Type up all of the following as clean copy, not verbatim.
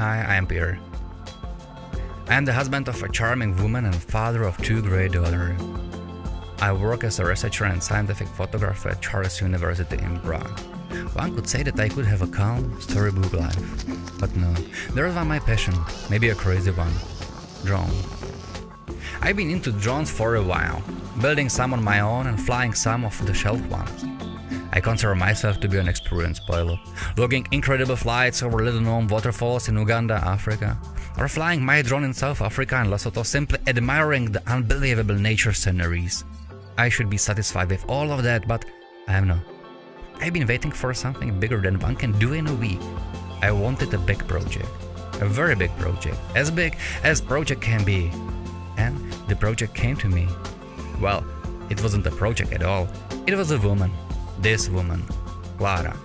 Hi, I am Pierre. I am the husband of a charming woman and father of 2 great daughters. I work as a researcher and scientific photographer at Charles University in Prague. One could say that I could have a calm, storybook life. But no, there is one my passion, maybe a crazy one. Drone. I've been into drones for a while, building some on my own and flying some of the shelf ones. I consider myself to be an experienced pilot, logging incredible flights over little-known waterfalls in Uganda, Africa, or flying my drone in South Africa and Lesotho, simply admiring the unbelievable nature sceneries. I should be satisfied with all of that, but I am not. I've been waiting for something bigger than one can do in a week. I wanted a big project, a very big project, as big as project can be. And the project came to me. Well, it wasn't a project at all, it was a woman. This woman, Clara.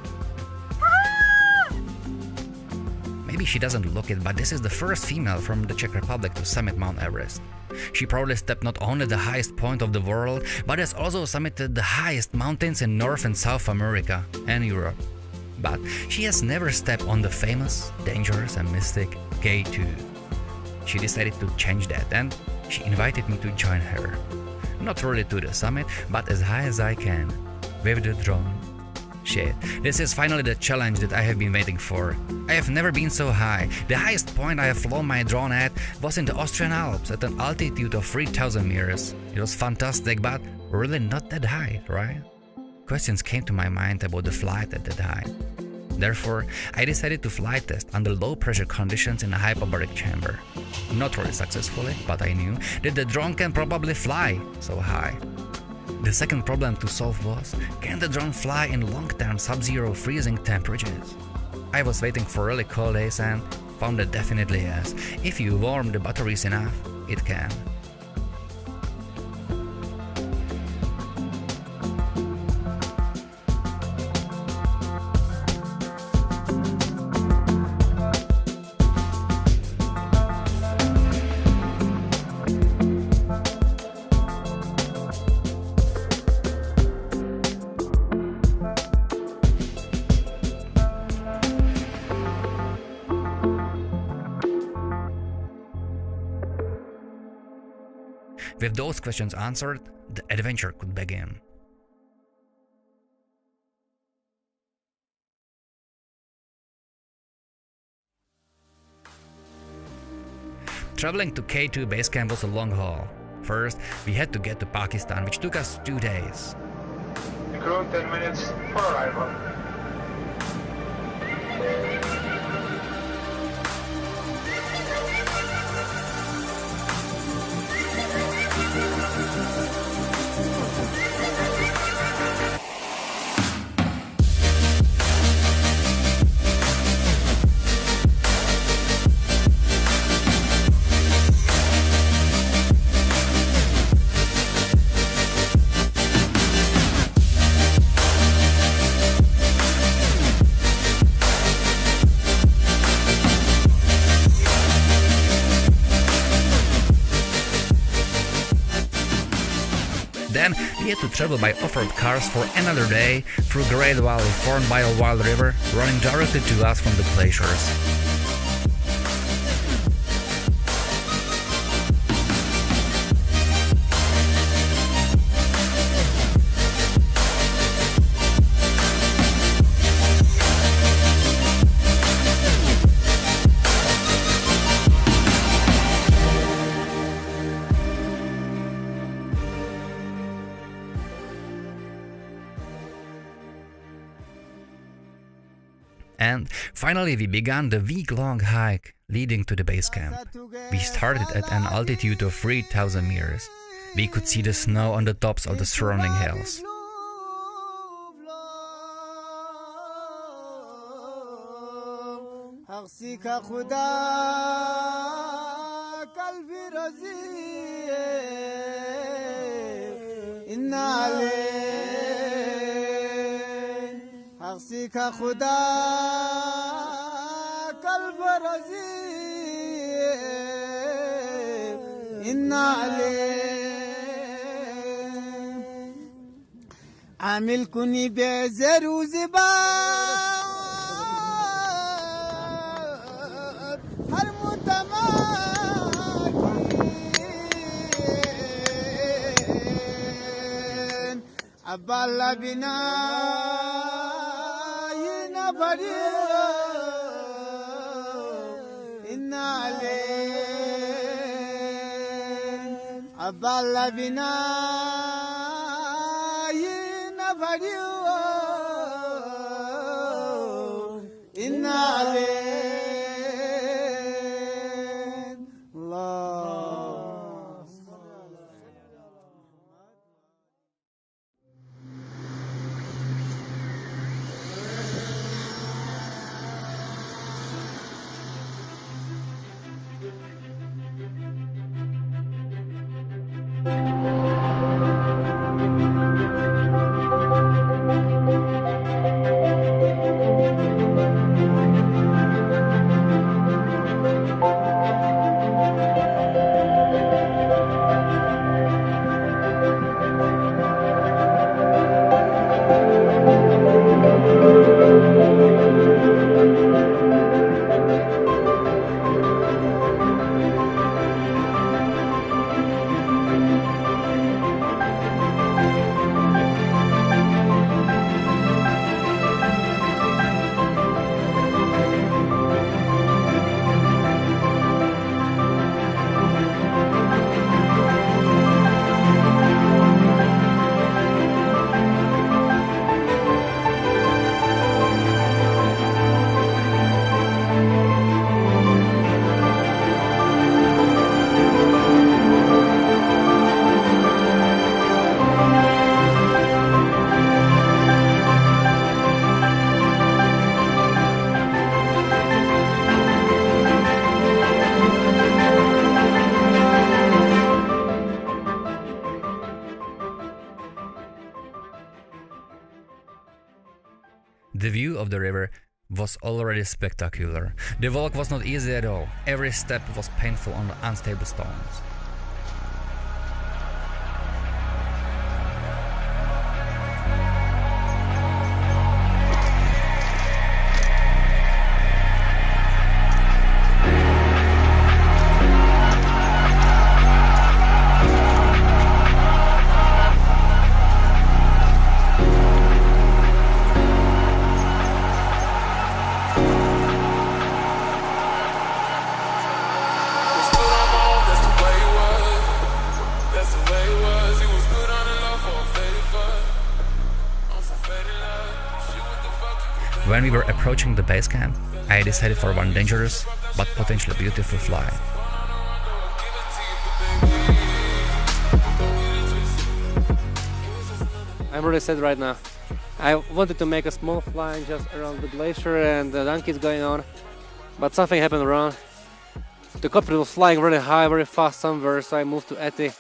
Maybe she doesn't look it, but this is the first female from the Czech Republic to summit Mount Everest. She proudly stepped not only the highest point of the world, but has also summited the highest mountains in North and South America and Europe. But she has never stepped on the famous, dangerous and mystic K2. She decided to change that and she invited me to join her. Not really to the summit, but as high as I can. With the drone. Shit, this is finally the challenge that I have been waiting for. I have never been so high. The highest point I have flown my drone at was in the Austrian Alps at an altitude of 3000 meters. It was fantastic, but really not that high, right? Questions came to my mind about the flight at that height. Therefore, I decided to flight test under low pressure conditions in a hyperbaric chamber. Not really successfully, but I knew that the drone can probably fly so high. The second problem to solve was, can the drone fly in long-term sub-zero freezing temperatures? I was waiting for really cold days and found that definitely yes. If you warm the batteries enough, it can. With those questions answered, the adventure could begin. Traveling to K2 base camp was a long haul. First, we had to get to Pakistan, which took us 2 days. Crew 10 minutes for arrival. Then we had to travel by off-road cars for another day through Great Valley formed by a wild river running directly to us from the glaciers. And finally we began the week-long hike leading to the base camp. We started at an altitude of 3000 meters. We could see the snow on the tops of the surrounding hills. का खुदा कल्ब रजी इन्ना ले आमिल कुनी बेजरू ज़िबा aballa bina yinabari inale aballa bina yinabari inale The view of the river was already spectacular. The walk was not easy at all. Every step was painful on the unstable stones. When we were approaching the base camp, I decided for one dangerous but potentially beautiful fly. I'm really sad right now. I wanted to make a small fly just around the glacier and the donkeys going on, but something happened wrong. The copter was flying really high, very fast somewhere, so I moved to Eti,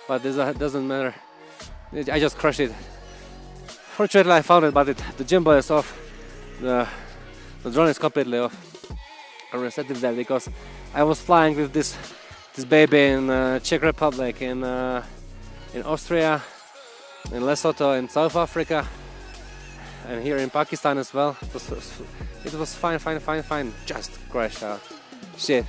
but this doesn't matter. I just crushed it. Fortunately I found it, but the gimbal is off. The drone is completely off. I reset it there because I was flying with this baby in Czech Republic, in Austria, in Lesotho, in South Africa, and here in Pakistan as well. It was fine. Just crashed out. Shit.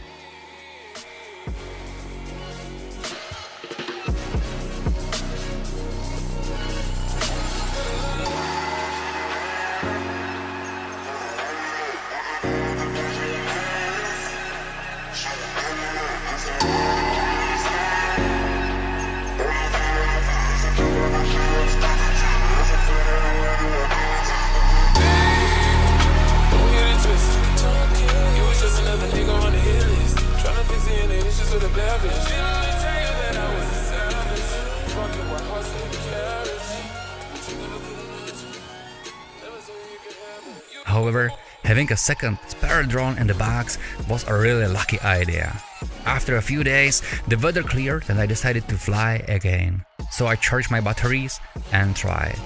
However, having a second spare drone in the box was a really lucky idea. After a few days, the weather cleared and I decided to fly again. So I charged my batteries and tried.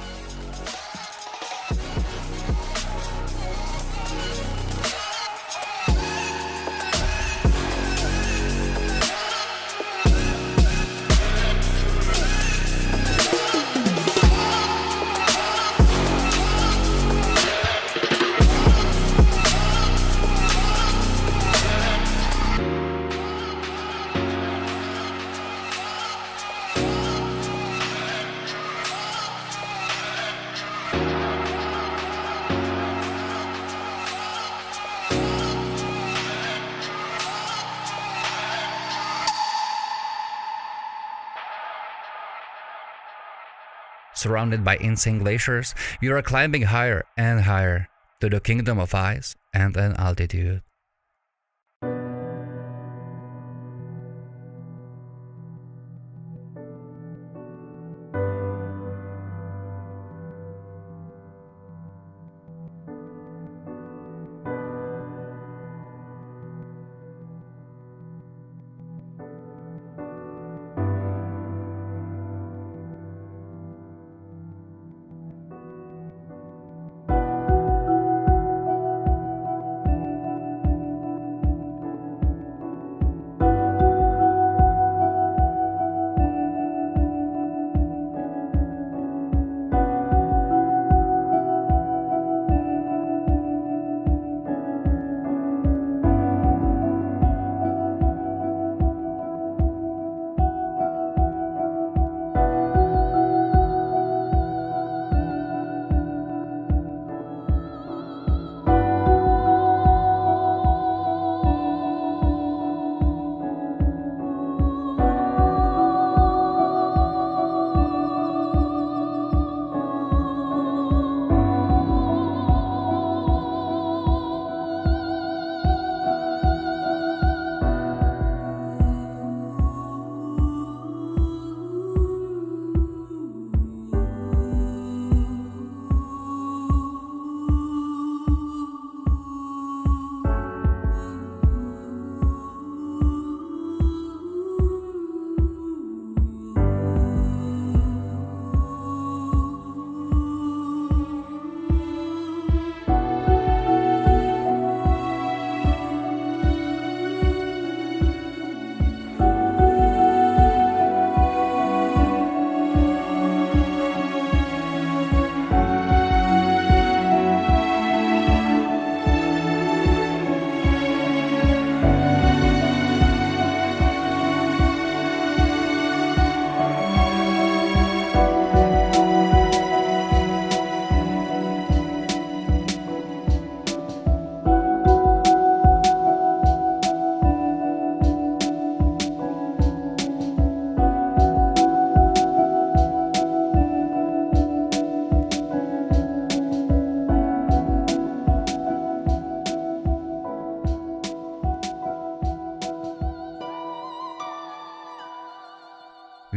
surrounded by insane glaciers, you are climbing higher and higher to the kingdom of ice and an altitude.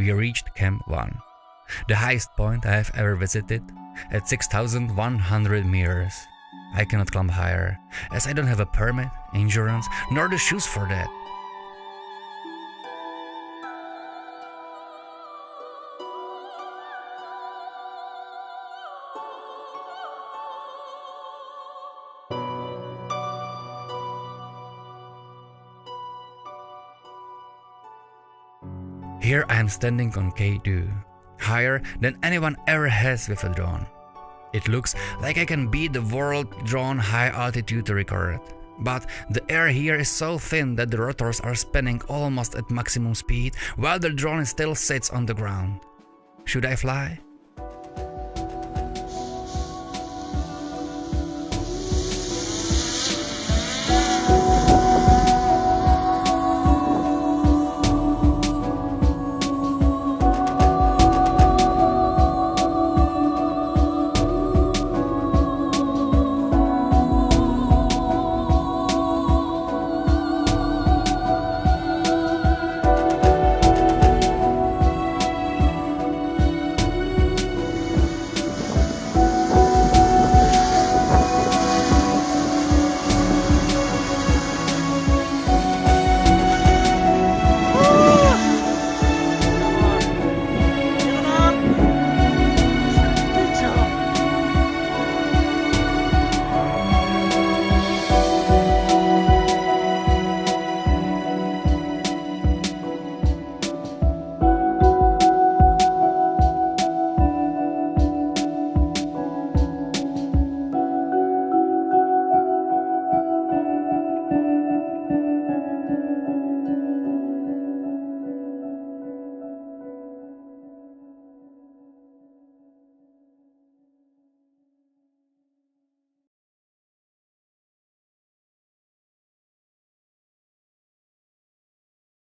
We reached Camp 1, the highest point I have ever visited, at 6,100 meters. I cannot climb higher, as I don't have a permit, insurance, nor the shoes for that. Here I am standing on K2, higher than anyone ever has with a drone. It looks like I can beat the world drone high altitude record. But the air here is so thin that the rotors are spinning almost at maximum speed while the drone still sits on the ground. Should I fly?